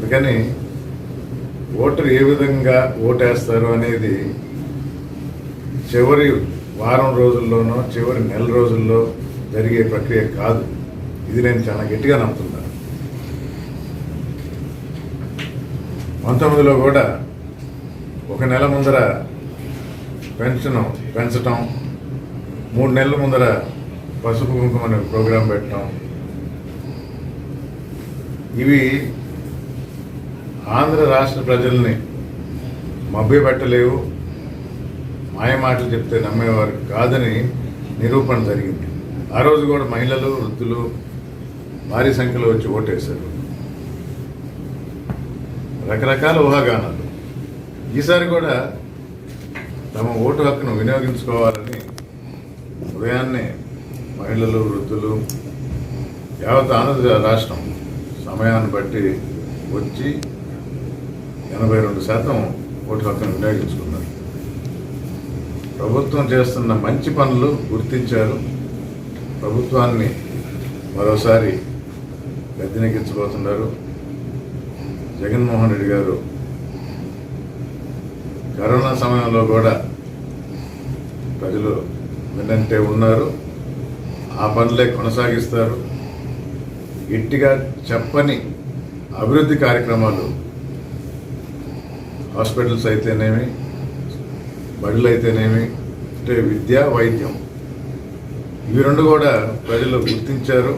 అందుకని ఓటరు ఏ విధంగా ఓటేస్తారు అనేది చివరి వారం రోజుల్లోనో చివరి నెల రోజుల్లో జరిగే ప్రక్రియ కాదు. ఇది నేను చాలా గట్టిగా నమ్ముతున్నాను. 19లో కూడా ఒక నెల ముందర పెన్షన్ పెంచటం, 3 నెలల ముందర పసుపు కుంకుమ అనే ప్రోగ్రాం పెట్టడం, ఇవి ఆంధ్ర రాష్ట్ర ప్రజల్ని మభ్యపెట్టలేవు, మాయ మాటలు చెప్తే నమ్మేవారు కాదని నిరూపణ జరిగింది. ఆ రోజు కూడా మహిళలు, వృద్ధులు భారీ సంఖ్యలో వచ్చి ఓటేశారు. రకరకాల ఊహాగానాలు. ఈసారి కూడా తమ ఓటు హక్కును వినియోగించుకోవాలని ఉదయాన్నే మహిళలు, వృద్ధులు, యావత్ ఆంధ్ర రాష్ట్రం సమయాన్ని బట్టి వచ్చి 82% ఓటు హక్కును వినియోగించుకున్నారు. ప్రభుత్వం చేస్తున్న మంచి పనులు గుర్తించారు. ప్రభుత్వాన్ని మరోసారి గద్దెనెక్కించబోతున్నారు. జగన్మోహన్ రెడ్డి గారు కరోనా సమయంలో కూడా ప్రజలు వెన్నంటే ఉన్నారు. ఆ పనులే కొనసాగిస్తారు. గట్టిగా చెప్పని అభివృద్ధి కార్యక్రమాలు, హాస్పిటల్స్ అయితేనేమి, బడులు అయితేనేమి, అంటే విద్య, వైద్యం, ఇవి రెండు కూడా ప్రజలు గుర్తించారు.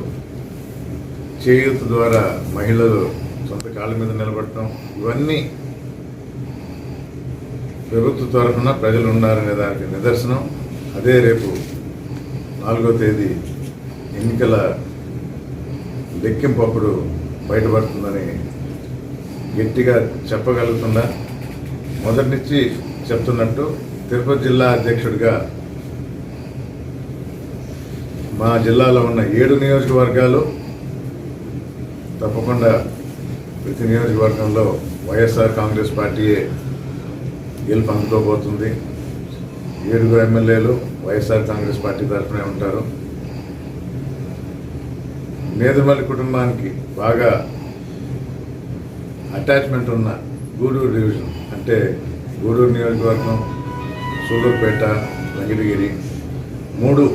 చేయూత ద్వారా మహిళలు సొంత కాళ్ళ మీద నిలబడటం, ఇవన్నీ ప్రభుత్వ తరఫున ప్రజలు ఉన్నారనే దానికి నిదర్శనం. అదే రేపు 4వ తేదీ ఎన్నికల లెక్కింపు అప్పుడు బయటపడుతుందని గట్టిగా చెప్పగలుగుతున్నా. మొదటి నుంచి చెప్తున్నట్టు తిరుపతి జిల్లా అధ్యక్షుడిగా మా జిల్లాలో ఉన్న 7 నియోజకవర్గాలు తప్పకుండా ప్రతి నియోజకవర్గంలో వైఎస్ఆర్ కాంగ్రెస్ పార్టీయే గెలుపు అందుకోబోతుంది. 7 ఎమ్మెల్యేలు వైఎస్ఆర్ కాంగ్రెస్ పార్టీ తరఫునే ఉంటారు. నేదుమల్లి కుటుంబానికి బాగా అటాచ్మెంట్ ఉన్న గూడూరు డివిజన్, అంటే గూడూరు నియోజకవర్గం, సూలూరుపేట, వెంకటగిరి 3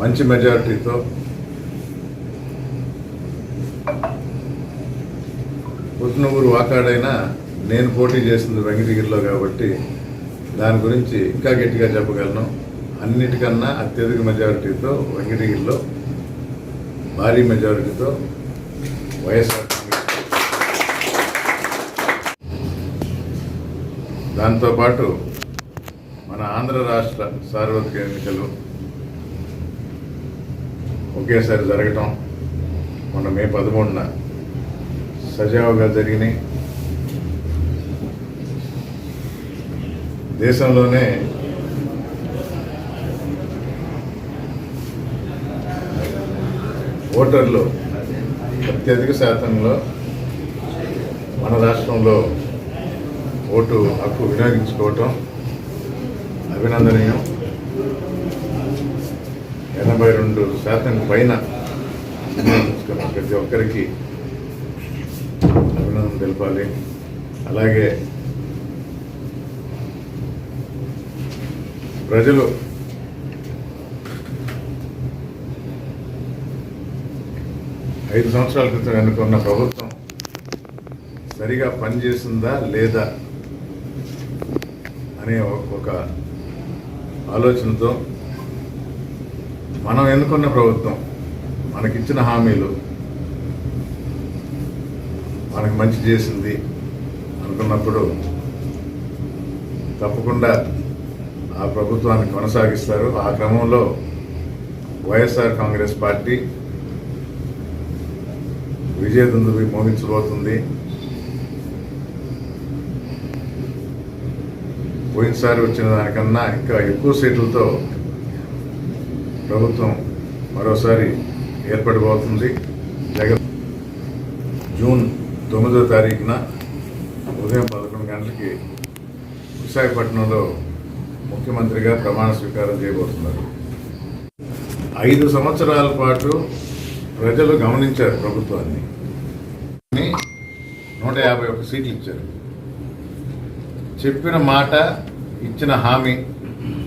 మంచి మెజారిటీతో పుట్టినూరు వాకాడైనా నేను పోటీ చేసింది వెంకటగిరిలో కాబట్టి దాని గురించి ఇంకా గట్టిగా చెప్పగలను. అన్నిటికన్నా అత్యధిక మెజారిటీతో వెంకటగిరిలో భారీ మెజారిటీతో వైఎస్ఆర్ దాంతోపాటు మన ఆంధ్ర రాష్ట్ర సార్వత్రిక ఎన్నికలు ఒకేసారి జరగటం, మొన్న మే 13న సజావుగా జరిగినాయి. దేశంలోనే ఓటర్లు అత్యధిక శాతంలో మన రాష్ట్రంలో ఓటు హక్కు వినియోగించుకోవటం అభినందనీయం. 82% పైన వినియోగించుకున్న ప్రతి ఒక్కరికి అభినందన తెలపాలి. అలాగే ప్రజలు ఐదు సంవత్సరాల క్రితం ఎన్నుకున్న ప్రభుత్వం సరిగా పనిచేసిందా లేదా అనే ఒక ఆలోచనతో మనం ఎన్నుకున్న ప్రభుత్వం మనకిచ్చిన హామీలు మనకు మంచి చేసింది అనుకున్నప్పుడు తప్పకుండా ఆ ప్రభుత్వాన్ని కొనసాగిస్తారు. ఆ క్రమంలో వైఎస్ఆర్ కాంగ్రెస్ పార్టీ విజయదుందుభి మోగించబోతుంది. పోయినసారి వచ్చిన దానికన్నా ఇంకా ఎక్కువ సీట్లతో ప్రభుత్వం మరోసారి ఏర్పడబోతుంది. జూన్ 9వ తారీఖున ఉదయం 11 గంటలకి విశాఖపట్నంలో ముఖ్యమంత్రిగా ప్రమాణ స్వీకారం చేయబోతున్నారు. 5 సంవత్సరాల పాటు ప్రజలు గమనించారు ప్రభుత్వాన్ని. 151 సీట్లు ఇచ్చారు. చెప్పిన మాట, ఇచ్చిన హామీ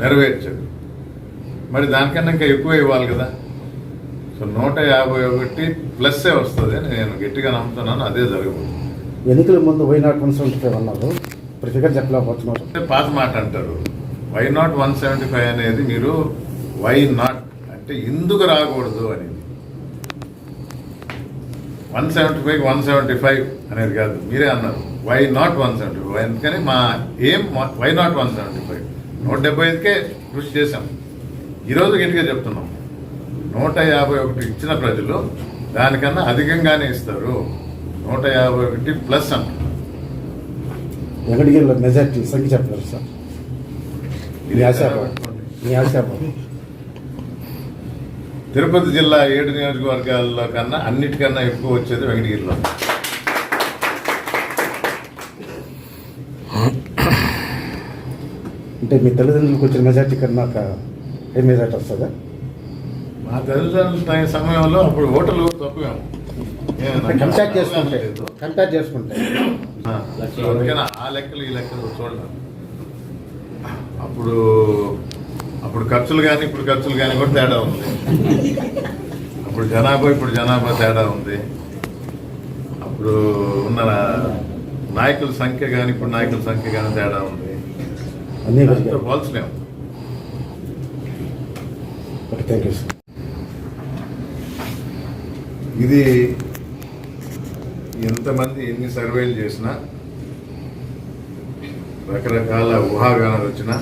నెరవేర్చారు. మరి దానికన్నా ఇంకా ఎక్కువ ఇవ్వాలి కదా. సో 151 ప్లస్సే వస్తుంది అని నేను గట్టిగా నమ్ముతున్నాను. అదే జరగబోతుంది. ఎన్నికల ముందు వై నాట్ 175 అన్నారు, ఇప్పుడు ఫిగర్ చెప్పలేకపోతున్నారు. పాత మాట అంటారు. వై నాట్ 175 అనేది మీరు వై నాట్ అంటే ఎందుకు రాకూడదు అనేది. 175 అనేది కాదు, మీరే అన్నారు వై నాట్ 175. ఎందుకని మా ఏం వై నాట్ 175. 175కే కృషి చేశాం. ఈరోజు గట్టిగా చెప్తున్నాం, 151 ఇచ్చిన ప్రజలు దానికన్నా అధికంగానే ఇస్తారు. 151 ప్లస్ అంట. వెంకటగిరిలో మెజార్టీ సంఖ్య చెప్పలేదు సార్. మీ ఆశాభావం తిరుపతి జిల్లా 7 నియోజకవర్గాల్లో కన్నా అన్నిటికన్నా ఎక్కువ వచ్చేది వెంకటగిరిలో. అంటే మీ తల్లిదండ్రులకు వచ్చిన మెజార్టీ కన్నా ఏ మెజార్టీ వస్తుందా? మా తల్లిదండ్రుల సమయంలో అప్పుడు ఓటర్లు తక్కువేమో కంపేర్ చేసుకుంటే అందుకని ఆ లెక్కలు ఈ లెక్కలు చూడలేదు. అప్పుడు ఖర్చులు కానీ ఇప్పుడు ఖర్చులు కానీ కూడా తేడా ఉంది. అప్పుడు జనాభా ఇప్పుడు జనాభా తేడా ఉంది. అప్పుడు ఉన్న నాయకుల సంఖ్య కానీ ఇప్పుడు నాయకుల సంఖ్య కానీ తేడా ఉంది. అన్నీ పోల్చలేము. Thank you sir. ఇది ఎంతమంది ఎన్ని సర్వేలు చేసినా, రకరకాల ఊహాగానాలు వచ్చినా,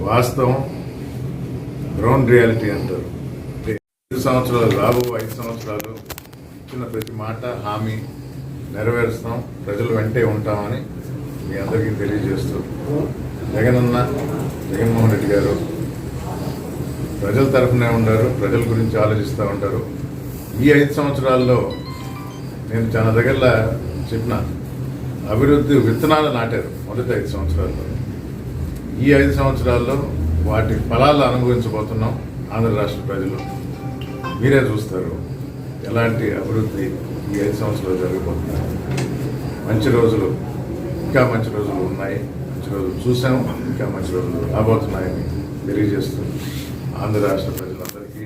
వాస్తవం గ్రౌండ్ రియాలిటీ అంటారు. 5 సంవత్సరాలు రాబో 5 సంవత్సరాలు ఇచ్చిన ప్రతి మాట హామీ నెరవేరుస్తాం, ప్రజలు వెంటే ఉంటామని మీ అందరికీ తెలియజేస్తూ, జగన్మోహన్ రెడ్డి గారు ప్రజల తరఫునే ఉంటారు, ప్రజల గురించి ఆలోచిస్తూ ఉంటారు. ఈ 5 సంవత్సరాల్లో నేను చాలా దగ్గరలో చెప్పిన అభివృద్ధి విత్తనాలు నాటారు మొదటి 5 సంవత్సరాల్లో. ఈ 5 సంవత్సరాల్లో వాటి ఫలాలు అనుభవించబోతున్నాం ఆంధ్ర రాష్ట్ర ప్రజలు. మీరే చూస్తారు ఎలాంటి అభివృద్ధి ఈ 5 సంవత్సరాలు జరిగిపోతున్నాయి. మంచి రోజులు, ఇంకా మంచి రోజులు ఉన్నాయి. మంచి రోజులు చూసాము, ఇంకా మంచి రోజులు రాబోతున్నాయని తెలియజేస్తూ ఆంధ్ర రాష్ట్ర ప్రజలందరికీ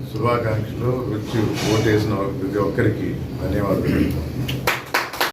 శుభాకాంక్షలు. వచ్చి ఓటేసిన ప్రతి ఒక్కరికి ధన్యవాదాలు.